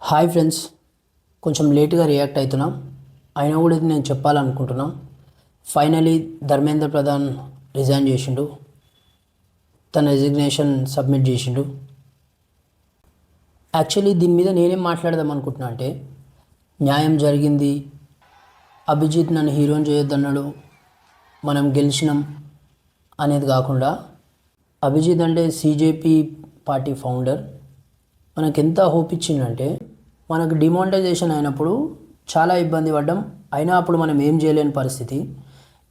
Hi friends, కొంచెం లేట్గా react అవుతున్నాం. అయినా కూడా ఇది నేను చెప్పాలనుకుంటున్నాం. ఫైనలీ ధర్మేంద్ర ప్రధాన్ రిజైన్ చేసిండు, తన రెసిగ్నేషన్ సబ్మిట్ చేసిండు. యాక్చువల్లీ దీని మీద నేనేం మాట్లాడదాం అనుకుంటున్నా అంటే, న్యాయం జరిగింది, అభిజిత్ నన్ను హీరోని చేయొద్దన్నాడు, మనం గెలిచినాం అనేది కాకుండా, అభిజిత్ అంటే సీజేపీ పార్టీ ఫౌండర్ మనకు ఎంత హోప్ ఇచ్చిందంటే, మనకు డిమానిటైజేషన్ అయినప్పుడు చాలా ఇబ్బంది పడ్డాం. అయినా అప్పుడు మనం ఏం చేయలేని పరిస్థితి.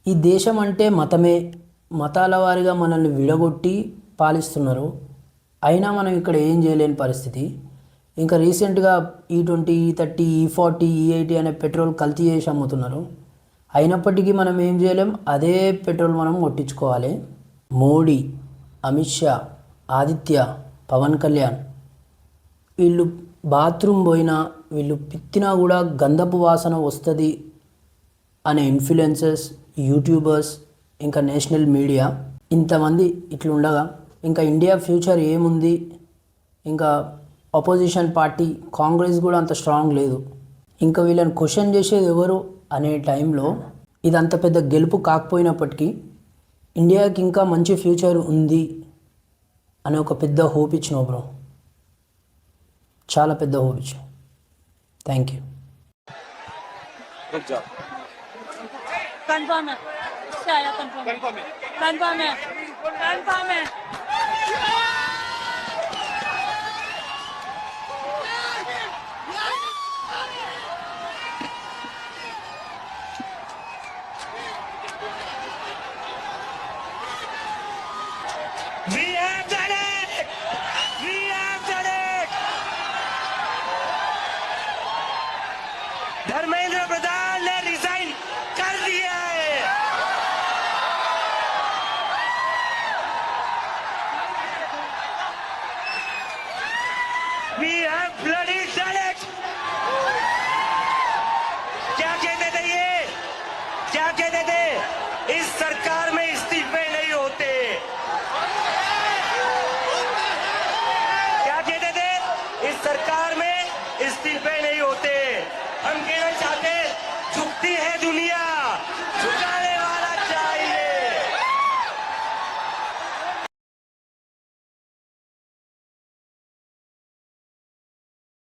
ఈ దేశం అంటే మతమే, మతాల వారిగా మనల్ని విడగొట్టి పాలిస్తున్నారు. అయినా మనం ఇక్కడ ఏం చేయలేని పరిస్థితి. ఇంకా రీసెంట్గా E20, E30, E40, E80 అనే పెట్రోల్ కల్తీ చేసి అమ్ముతున్నారు. అయినప్పటికీ మనం ఏం చేయలేం, అదే పెట్రోల్ మనం కొట్టించుకోవాలి. మోడీ, అమిత్ షా, ఆదిత్య, పవన్ కళ్యాణ్ వీళ్ళు బాత్రూమ్ పోయినా, వీళ్ళు పిత్తినా కూడా గంధపు వాసన వస్తుంది అనే ఇన్ఫ్లుయెన్సర్స్, యూట్యూబర్స్, ఇంకా నేషనల్ మీడియా ఇంతమంది ఇట్లుండగా ఇంకా ఇండియా ఫ్యూచర్ ఏముంది? ఇంకా అపోజిషన్ పార్టీ కాంగ్రెస్ కూడా అంత స్ట్రాంగ్ లేదు. ఇంకా వీళ్ళని క్వశ్చన్ చేసేది ఎవరు అనే టైంలో ఇది అంత పెద్ద గెలుపు కాకపోయినప్పటికీ ఇండియాకి ఇంకా మంచి ఫ్యూచర్ ఉంది అనే ఒక పెద్ద హోప్ ఇచ్చిన బ్రో, చాలా పెద్ద హోప్ ఇచ్చిన. Thank you. कंफर्म है इससे आया कंफर्म है कंफर्म है We have done it! We have done it! Dharmendra Pradhan ने रिजाइन कर दिया है. We have bloody done it! क्या कहते थे ये? क्या कहते थे? इस सरकार में इस्तीफे नहीं होते. क्या कहते थे? इस सरकार में इस्तीफे नहीं होते. हम कहना चाहते, झुकती है दुनिया, झुका